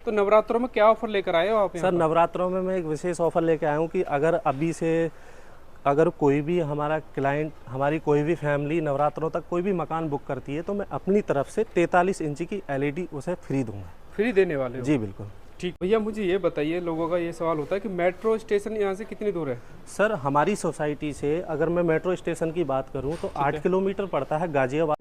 तो नवरात्रों में क्या ऑफर लेकर आए हो आप यहाँ सर नवरात्रों में मैं एक विशेष ऑफर लेके आया हूँ कि अगर कोई भी हमारा क्लाइंट, हमारी कोई भी फैमिली नवरात्रों तक कोई भी मकान बुक करती है तो मैं अपनी तरफ से 43 इंची की LED उसे फ्री दूंगा। फ्री देने वाले हो? जी बिल्कुल। ठीक भैया, मुझे ये बताइए, लोगों का ये सवाल होता है कि मेट्रो स्टेशन यहाँ से कितनी दूर है? सर हमारी सोसाइटी से अगर मैं मेट्रो स्टेशन की बात करूँ तो 8 किलोमीटर पड़ता है गाजियाबाद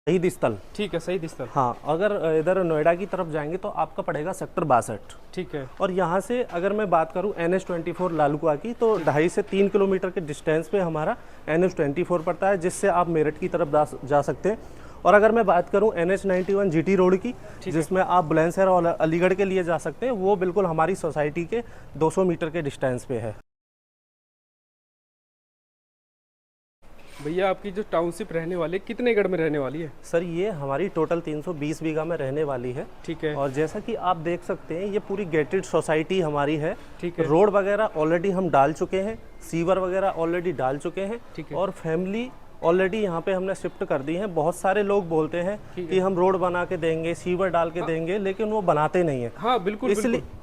शहीद स्थल। ठीक है, शहीद स्थल। हाँ, अगर इधर नोएडा की तरफ जाएंगे तो आपका पड़ेगा सेक्टर 62। ठीक है। और यहाँ से अगर मैं बात करूँ NH24 लालकुआ की तो 2.5 से 3 किलोमीटर के डिस्टेंस पे हमारा NH24 पड़ता है, जिससे आप मेरठ की तरफ जा सकते हैं। और अगर मैं बात करूँ NH91 GT रोड की, जिसमें आप बुलंदशहर और अलीगढ़ के लिए जा सकते हैं, वो बिल्कुल हमारी सोसाइटी के 200 मीटर के डिस्टेंस पे है। भैया आपकी जो टाउनशिप रहने वाली है कितने एकड़ में रहने वाली है? सर ये हमारी टोटल 320 बीघा में रहने वाली है। ठीक है। और जैसा कि आप देख सकते हैं ये पूरी गेटेड सोसाइटी हमारी है। ठीक है। रोड वगैरह ऑलरेडी हम डाल चुके हैं, सीवर वगैरह ऑलरेडी डाल चुके हैं। ठीक है। और फैमिली ऑलरेडी यहाँ पे हमने शिफ्ट कर दी है। बहुत सारे लोग बोलते हैं कि हम रोड बना के देंगे, सीवर डाल के देंगे, लेकिन वो बनाते नहीं है। हाँ बिल्कुल।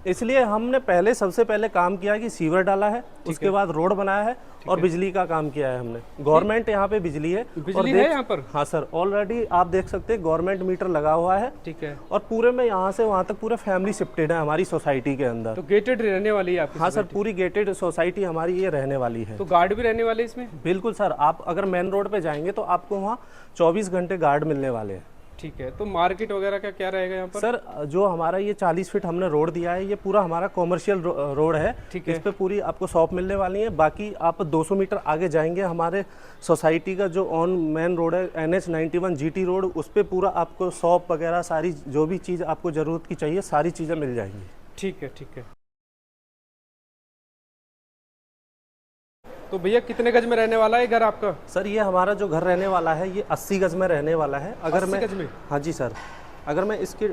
इसलिए हमने सबसे पहले काम किया कि सीवर डाला है, उसके बाद रोड बनाया है और बिजली का काम किया है हमने। गवर्नमेंट यहाँ पे बिजली है। बिजली है यहाँ पर? हाँ सर, ऑलरेडी आप देख सकते हैं गवर्नमेंट मीटर लगा हुआ है। ठीक है। और पूरे में यहाँ से वहाँ तक पूरे फैमिली शिफ्टेड है हमारी सोसाइटी के अंदर। तो गेटेड रहने वाली है आपकी? हाँ सर, पूरी गेटेड सोसाइटी हमारी ये रहने वाली है। तो गार्ड भी रहने वाले इसमें? बिल्कुल सर, आप अगर मेन रोड पे जाएंगे तो आपको वहाँ 24 घंटे गार्ड मिलने वाले हैं। ठीक है। तो मार्केट वगैरह का क्या रहेगा यहाँ पर? सर जो हमारा ये 40 फीट हमने रोड दिया है, ये पूरा हमारा कॉमर्शियल रोड है। ठीक है। इस पे पूरी आपको शॉप मिलने वाली है। बाकी आप 200 मीटर आगे जाएंगे, हमारे सोसाइटी का जो ऑन मेन रोड है NH91 GT रोड, उस पर पूरा आपको शॉप वगैरह सारी जो भी चीज़ आपको ज़रूरत की चाहिए सारी चीज़ें मिल जाएंगी। ठीक है। ठीक है। तो भैया कितने गज में रहने वाला है घर आपका? सर ये हमारा जो घर रहने वाला है ये 80 गज में रहने वाला है। अगर 80 गज में? हाँ जी सर, अगर मैं इसकी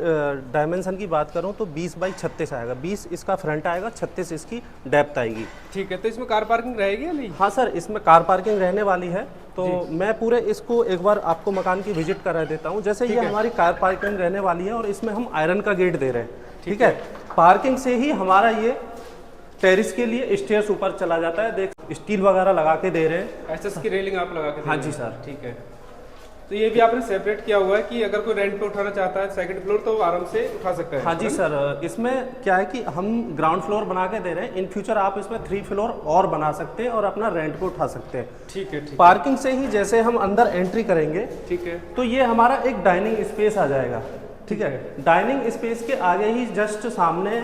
डायमेंशन की बात करूं तो 20 बाई 36 आएगा। 20 इसका फ्रंट आएगा, 36 इसकी डेप्थ आएगी। ठीक है। तो इसमें कार पार्किंग रहेगी या नहीं? हाँ सर, इसमें कार पार्किंग रहने वाली है। तो मैं पूरे इसको एक बार आपको मकान की विजिट करा देता हूँ। जैसे ये हमारी कार पार्किंग रहने वाली है और इसमें हम आयरन का गेट दे रहे हैं। ठीक है। पार्किंग से ही हमारा ये टेरिस के लिए स्टेयर्स ऊपर चला जाता है। देख, स्टील वगैरह लगा के दे रहे हैं। SS की रेलिंग आप लगा के? हाँ जी सर। ठीक है। तो ये भी आपने सेपरेट किया हुआ है कि अगर कोई रेंट पे उठाना चाहता है सेकंड फ्लोर तो वो आराम से उठा सकता है? हाँ जी सर, इसमें क्या है कि हम ग्राउंड फ्लोर बना के दे रहे हैं। इन फ्यूचर आप इसमें 3 फ्लोर और बना सकते हैं और अपना रेंट पे उठा सकते हैं। ठीक है। ठीक। पार्किंग से ही जैसे हम अंदर एंट्री करेंगे, ठीक है, तो ये हमारा एक डाइनिंग स्पेस आ जाएगा। ठीक है। डाइनिंग स्पेस के आगे ही जस्ट सामने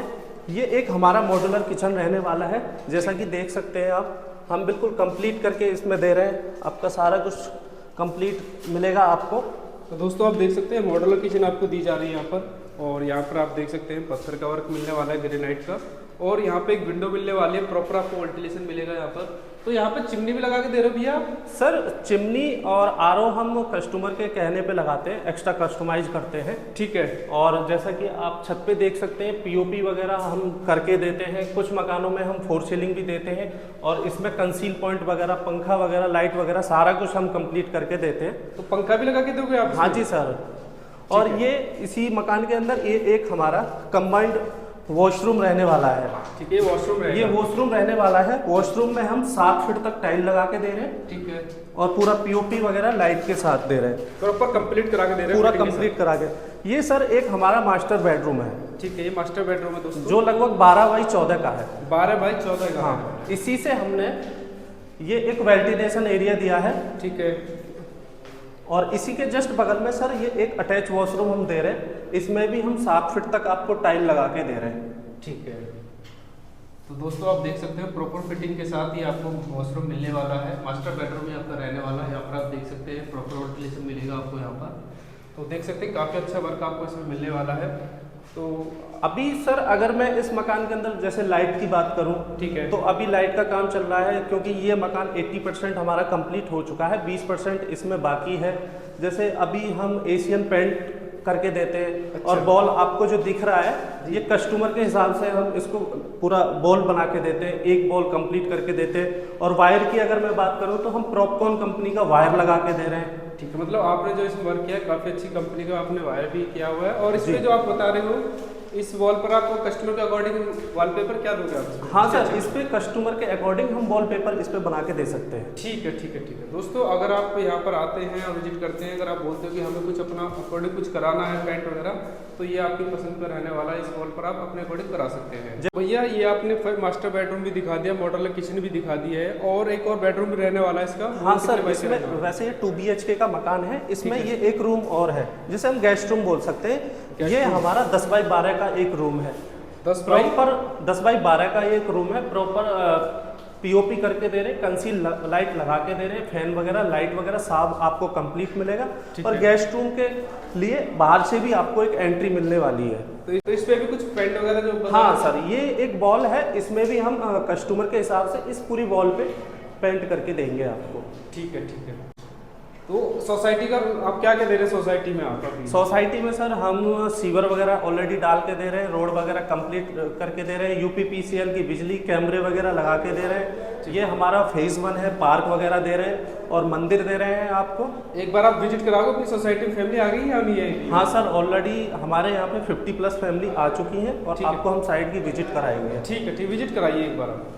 ये एक हमारा मॉड्यूलर किचन रहने वाला है। जैसा कि देख सकते हैं आप, हम बिल्कुल कंप्लीट करके इसमें दे रहे हैं। आपका सारा कुछ कंप्लीट मिलेगा आपको। तो दोस्तों आप देख सकते हैं मॉड्यूलर किचन आपको दी जा रही है यहाँ पर। और यहाँ पर आप देख सकते हैं पत्थर का वर्क मिलने वाला है, ग्रेनाइट का। और यहाँ पे एक विंडो मिलने वाली है, प्रॉपर आपको वेंटिलेशन मिलेगा यहाँ पर। तो यहाँ पे चिमनी भी लगा के दे रहे हो भैया आप? सर चिमनी और RO हम कस्टमर के कहने पे लगाते हैं, एक्स्ट्रा कस्टमाइज करते हैं। ठीक है। और जैसा कि आप छत पे देख सकते हैं POP वगैरह हम करके देते हैं। कुछ मकानों में हम 4 सीलिंग भी देते हैं और इसमें कंसील पॉइंट वगैरह, पंखा वगैरह, लाइट वगैरह सारा कुछ हम कंप्लीट करके देते हैं। तो पंखा भी लगा के दोगे आप? हाँ जी सर। और ये इसी मकान के अंदर ये एक हमारा कंबाइंड वॉशरूम रहने वाला है। ठीक है। वॉशरूम रहेगा? ये वॉशरूम रहने वाला है। वॉशरूम में हम 7 फीट तक टाइल लगा के दे रहे हैं। ठीक है। और पूरा POP वगैरह लाइट के साथ दे रहे हैं। प्रॉपर कंप्लीट करा के दे रहे हैं? पूरा कंप्लीट करा के। ये सर एक हमारा मास्टर बेडरूम है। ठीक है। ये मास्टर बेडरूम है दोस्तों, जो लगभग 12 बाई 14 का है। 12 बाई 14 का? हाँ, इसी से हमने ये एक वेंटिलेशन एरिया दिया है। ठीक है। और इसी के जस्ट बगल में सर ये एक अटैच वॉशरूम हम दे रहे हैं। इसमें भी हम 7 फीट तक आपको टाइल लगा के दे रहे हैं। ठीक है। तो दोस्तों आप देख सकते हैं प्रॉपर फिटिंग के साथ ही आपको वॉशरूम मिलने वाला है। मास्टर बेडरूम ही आपका रहने वाला है। यहाँ पर आप देख सकते हैं प्रॉपर वेंटिलेशन मिलेगा आपको यहाँ पर। तो देख सकते हैं काफ़ी अच्छा वर्क आपको इसमें मिलने वाला है। तो अभी सर अगर मैं इस मकान के अंदर जैसे लाइट की बात करूं, ठीक है, तो अभी लाइट का काम चल रहा है क्योंकि ये मकान 80% हमारा कंप्लीट हो चुका है, 20% इसमें बाकी है। जैसे अभी हम एशियन पेंट करके देते हैं। और बॉल आपको जो दिख रहा है ये कस्टमर के हिसाब से हम इसको पूरा बॉल बना के देते हैं, एक बॉल कंप्लीट करके देते हैं। और वायर की अगर मैं बात करूँ तो हम प्रॉपकॉन कंपनी का वायर लगा के दे रहे हैं। ठीक है, मतलब आपने जो इसमें वर्क किया है काफ़ी अच्छी कंपनी का आपने वायर भी किया हुआ है। और इसमें जो आप बता रहे हो इस वॉल पर आप कस्टमर के अकॉर्डिंग वॉलपेपर क्या दोगे आप? हाँ सर, इस पे कस्टमर के अकॉर्डिंग हम वॉलपेपर इस पे बना के दे सकते हैं। ठीक है ठीक है ठीक है। दोस्तों अगर आप यहाँ पर आते हैं और विजिट करते हैं, अगर आप बोलते हो कि हमें कुछ अपना अकॉर्डिंग कुछ कराना है पेंट वगैरह, तो ये आपकी पसंद पर रहने वाला है। इस वॉल पर आप अपने अकॉर्डिंग करा सकते हैं। भैया ये आपने मास्टर बेडरूम भी दिखा दिया, मॉडल किचन भी दिखा दिया है, और एक और बेडरूम भी रहने वाला है इसका। हाँ सर, इसमें वैसे ये 2 BHK का मकान है, इसमें ये एक रूम और है जिसे हम गेस्ट रूम बोल सकते हैं। ये हमारा 10 बाई 12 का एक रूम है। 10 बाई 12 का एक रूम है। प्रॉपर POP करके दे रहे हैं, कंसील लाइट लगा के दे रहे हैं, फैन वगैरह लाइट वगैरह सब आपको कंप्लीट मिलेगा। और गेस्ट रूम के लिए बाहर से भी आपको एक एंट्री मिलने वाली है। तो इस पे भी कुछ पेंट वगैरह जो हाँ सर, ये एक वॉल है, इसमें भी हम कस्टमर के हिसाब से इस पूरी वॉल पे पेंट करके देंगे आपको। ठीक है ठीक है। तो सोसाइटी का आप क्या क्या दे रहे हैं सोसाइटी में? आप सोसाइटी में सर हम सीवर वगैरह ऑलरेडी डाल के दे रहे हैं, रोड वगैरह कंप्लीट करके दे रहे हैं, UPPCL की बिजली कैमरे वगैरह लगा के दे रहे हैं। ये हमारा फेज 1 है, पार्क वगैरह दे रहे हैं और मंदिर दे रहे हैं आपको। एक बार आप विजिट कराओगे अपनी सोसाइटी में? फैमिली आ गई या नहीं है? हाँ सर, ऑलरेडी हमारे यहाँ पे 50+ फैमिली आ चुकी हैं और आपको हम साइड की विजिट कराएंगे। ठीक है ठीक, विजिट कराइए एक बार आप।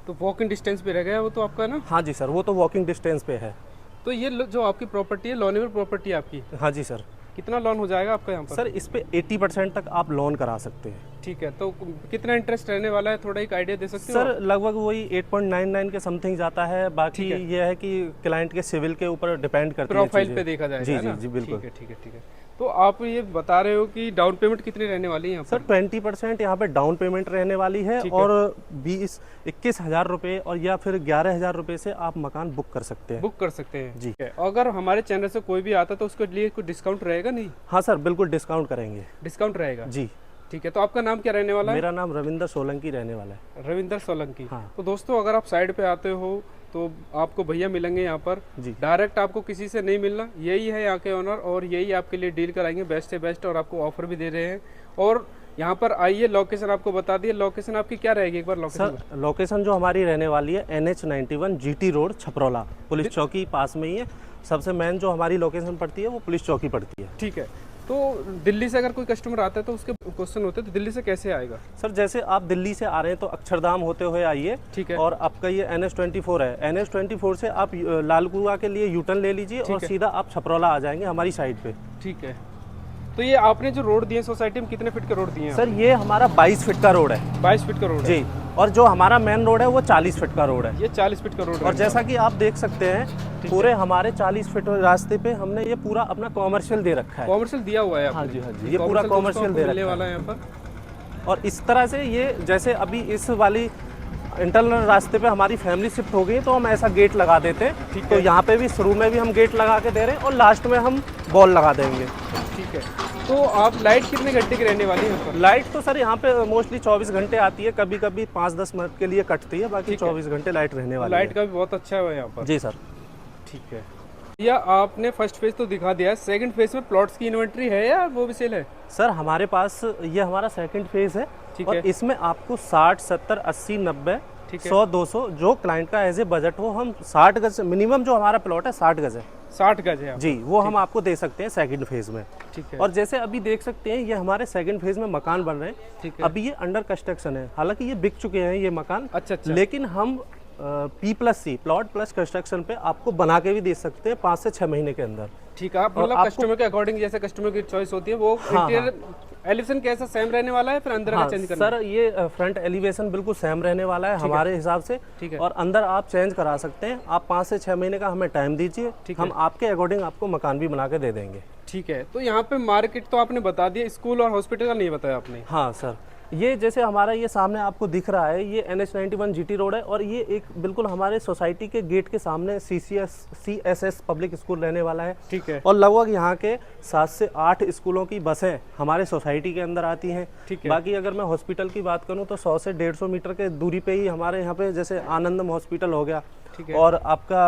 तो वॉकिंग डिस्टेंस पे रह गया वो तो आपका ना? हाँ जी सर, वो तो वॉकिंग डिस्टेंस पे है। तो ये जो आपकी प्रॉपर्टी है लोनेबल प्रॉपर्टी है आपकी? हाँ जी सर। कितना लोन हो जाएगा आपका यहाँ पर? सर इस पे 80% तक आप लोन करा सकते हैं। ठीक है, तो कितना इंटरेस्ट रहने वाला है, थोड़ा एक आइडिया दे सकते हो? सर लगभग वही 8.99 के समथिंग जाता है। बाकी ये है कि क्लाइंट के सिविल के ऊपर डिपेंड करती है, प्रोफाइल पे देखा जाएगा। जी जी जी बिल्कुल। ठीक है ठीक है ठीक है। तो आप ये बता रहे हो कि डाउन पेमेंट कितनी रहने वाली है यहाँ सर? 20% यहाँ पे डाउन पेमेंट रहने वाली है और 21 हज़ार रुपये और या फिर 11 हज़ार रुपये से आप मकान बुक कर सकते हैं। बुक कर सकते हैं जी। अगर हमारे चैनल से कोई भी आता है तो उसके लिए कुछ डिस्काउंट रहेगा? नहीं? हाँ सर, बिल्कुल डिस्काउंट करेंगे। डिस्काउंट रहेगा जी। ठीक है। तो आपका नाम क्या रहने वाला है? मेरा नाम रविंदर सोलंकी रहने वाला है। रविंदर सोलंकी। हाँ। तो दोस्तों अगर आप साइड पे आते हो तो आपको भैया मिलेंगे यहाँ पर जी। डायरेक्ट आपको किसी से नहीं मिलना, यही है यहाँ के ओनर और यही आपके लिए डील कराएंगे बेस्ट से बेस्ट, और आपको ऑफर भी दे रहे हैं। और यहाँ पर आइए, लोकेशन आपको बता दिए। लोकेशन आपकी क्या रहेगी एक बार? लोकेशन सर लोकेशन जो हमारी रहने वाली है NH91 GT road Chhaprola, police चौकी पास में ही है। सबसे मेन जो हमारी लोकेशन पड़ती है वो पुलिस चौकी पड़ती है। ठीक है। तो दिल्ली से अगर कोई कस्टमर आता है तो उसके क्वेश्चन होते हैं तो दिल्ली से कैसे आएगा? सर जैसे आप दिल्ली से आ रहे हैं तो अक्षरधाम होते हुए आइए। ठीक है। और आपका ये NH24 है, NH24 से आप लालकुआ के लिए U-टर्न ले लीजिए और सीधा आप छपरौला आ जाएंगे हमारी साइड पे। ठीक है। तो ये आपने जो रोड दिए सोसाइटी में कितने फीट के रोड दिए हैं? सर ये हमारा 22 फीट का रोड है। 22 फीट का रोड है जी। और जो हमारा मेन रोड है वो 40 फीट का रोड है। ये 40 फीट का रोड है। और जैसा कि आप देख सकते हैं पूरे हमारे 40 फीट रास्ते पे हमने ये पूरा अपना कॉमर्शियल दे रखा है। कॉमर्शियल दिया हुआ है? हाँ जी हाँ जी, ये पूरा कॉमर्शियल दे रखा है वाला है यहाँ पर। और इस तरह से ये जैसे अभी इस वाली इंटरनल रास्ते पे हमारी फैमिली शिफ्ट हो गई तो हम ऐसा गेट लगा देते हैं। तो यहाँ पे भी शुरू में भी हम गेट लगा के दे रहे हैं और लास्ट में हम बॉल लगा देंगे। ठीक है। तो आप लाइट कितने घंटे की रहने वाली है यहाँ पर? लाइट तो सर यहाँ पे मोस्टली 24 घंटे आती है, कभी कभी 5-10 मिनट के लिए कटती है, बाकी 24 घंटे लाइट रहने वाली है। लाइट का भी बहुत अच्छा है यहाँ पर। जी सर। ठीक है। या आपने फर्स्ट फेज तो दिखा दिया है, सेकंड फेज में प्लॉट्स की इन्वेंट्री है या वो भी सेल है? सर हमारे पास ये हमारा सेकंड फेज है। ठीक और है। इसमें आपको 60, 70, 80, 90, ठीक है। 100, 200 जो क्लाइंट का एज ए बजट हो, हम 60 गज मिनिमम जो हमारा प्लॉट है 60 गज है। 60 गज है जी, वो हम आपको दे सकते हैं सेकंड फेज में। ठीक है। और जैसे अभी देख सकते हैं ये हमारे सेकंड फेज में मकान बन रहे हैं। ठीक है। अभी ये अंडर कंस्ट्रक्शन है, हालांकि ये बिक चुके हैं ये मकान। अच्छा अच्छा। लेकिन हम P+C प्लॉट प्लस कंस्ट्रक्शन पे आपको बना के भी दे सकते हैं 5 से 6 महीने के अंदर। ठीक है। आप मतलब कस्टमर के अकॉर्डिंग, जैसे कस्टमर की चॉइस होती है वो इंटीरियर एलिवेशन कैसा सेम रहने वाला है, फिर अंदर का चेंज करना? सर ये फ्रंट एलिवेशन बिल्कुल सेम रहने वाला है हमारे हिसाब से। ठीक है। और अंदर आप चेंज करा सकते हैं। आप 5 से 6 महीने का हमें टाइम दीजिए, हम आपके अकॉर्डिंग आपको मकान भी बना के दे देंगे। ठीक है। तो यहाँ पे मार्केट तो आपने बता दिया, स्कूल और हॉस्पिटल का नहीं बताया आपने? हाँ सर, ये जैसे हमारा ये सामने आपको दिख रहा है ये NH91 GT रोड है और ये एक बिल्कुल हमारे सोसाइटी के गेट के सामने CSS पब्लिक स्कूल रहने वाला है। ठीक है। और लगभग यहाँ के 7 से 8 स्कूलों की बसें हमारे सोसाइटी के अंदर आती हैं। ठीक है। बाकी अगर मैं हॉस्पिटल की बात करूँ तो 100 से 150 मीटर के दूरी पे ही हमारे यहाँ पे जैसे आनंदम हॉस्पिटल हो गया, ठीक है। और आपका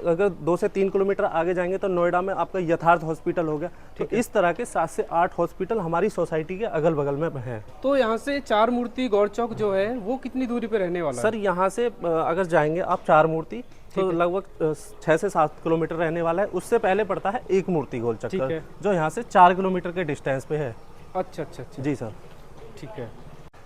अगर 2 से 3 किलोमीटर आगे जाएंगे तो नोएडा में आपका यथार्थ हॉस्पिटल हो गया। तो इस तरह के 7 से 8 हॉस्पिटल हमारी सोसाइटी के अगल बगल में हैं। तो यहाँ से चार मूर्ति गौर चौक जो है वो कितनी दूरी पे रहने वाला है? सर यहाँ से अगर जाएंगे आप चार मूर्ति तो लगभग 6 से 7 किलोमीटर रहने वाला है। उससे पहले पड़ता है एक मूर्ति गोल ठीक चक्कर, है। जो यहाँ से 4 किलोमीटर के डिस्टेंस पे है। अच्छा अच्छा अच्छा, जी सर। ठीक है।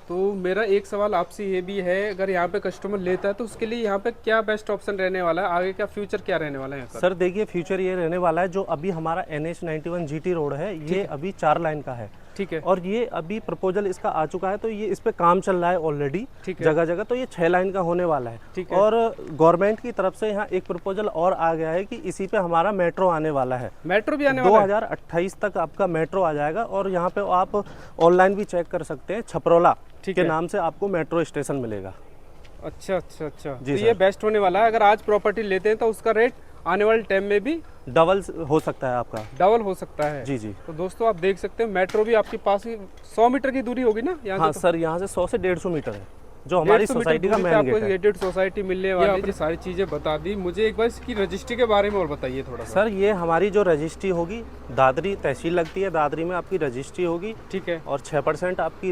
तो मेरा एक सवाल आपसे ये भी है, अगर यहाँ पे कस्टमर लेता है तो उसके लिए यहाँ पे क्या बेस्ट ऑप्शन रहने वाला है, आगे का फ्यूचर क्या रहने वाला है यहाँ का? सर देखिए फ्यूचर ये रहने वाला है, जो अभी हमारा NH91 GT रोड है ये अभी 4 लाइन का है। ठीक है। और ये अभी प्रपोजल इसका आ चुका है, तो ये इस पे काम चल रहा है ऑलरेडी ठीक है। जगह जगह, तो ये 6 लाइन का होने वाला है। ठीक है। और गवर्नमेंट की तरफ से यहाँ एक प्रपोजल और आ गया है कि इसी पे हमारा मेट्रो आने वाला है। मेट्रो भी आने वाला है? 2028 तक आपका मेट्रो आ जाएगा। और यहाँ पे आप ऑनलाइन भी चेक कर सकते हैं, छपरोला के नाम से आपको मेट्रो स्टेशन मिलेगा। अच्छा अच्छा अच्छा, जी तो सर। ये बेस्ट होने वाला है। अगर आज प्रॉपर्टी लेते हैं तो उसका रेट आने वाले टाइम में भी डबल हो सकता है आपका। डबल हो सकता है। जी जी। तो दोस्तों आप देख सकते हैं मेट्रो भी आपके पास ही 100 मीटर की दूरी होगी ना यहाँ हाँ से? सर, यहाँ से 100 से 150 मीटर है, जो हमारी सोसाइटी का मेन गेट है। गेटेड सोसाइटी मिलने वाली है। सारी चीजें बता दी मुझे, एक बार इसकी रजिस्ट्री के बारे में और बताइए थोड़ा सा। सर ये हमारी जो रजिस्ट्री होगी, दादरी तहसील लगती है, दादरी में आपकी रजिस्ट्री होगी। ठीक है। और 6% आपकी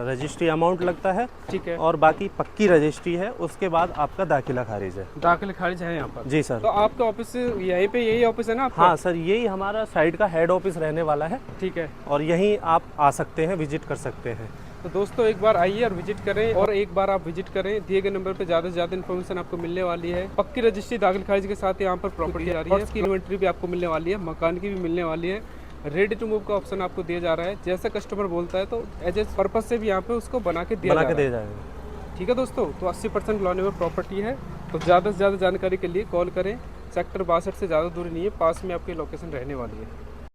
रजिस्ट्री अमाउंट लगता है। ठीक है। और बाकी पक्की रजिस्ट्री है, उसके बाद आपका दाखिला खारिज है। दाखिल खारिज है यहाँ पर? जी सर। तो आपका ऑफिस यहीं पे, यही ऑफिस है ना आपका? हाँ सर, यही हमारा साइड का हेड ऑफिस रहने वाला है। ठीक है। और यहीं आप आ सकते हैं, विजिट कर सकते हैं। तो दोस्तों एक बार आइए और विजिट करें, और एक बार आप विजिट करें, दिए गए नंबर पे ज़्यादा से ज़्यादा इन्फॉर्मेशन आपको मिलने वाली है। पक्की रजिस्ट्री दाखिल खारिज के साथ यहाँ पर प्रॉपर्टी आ रही है, उसकी इन्वेंट्री भी आपको मिलने वाली है, मकान की भी मिलने वाली है, रेडी टू मूव का ऑप्शन आपको दिया जा रहा है। जैसा कस्टमर बोलता है तो एज ए पर्पज से भी यहाँ पे उसको बना के दिया जाएगा। ठीक है दोस्तों, तो 80% लॉन में प्रॉपर्टी है। तो ज़्यादा से ज़्यादा जानकारी के लिए कॉल करें। सेक्टर 62 से ज़्यादा दूरी नहीं है, पास में आपकी लोकेशन रहने वाली है।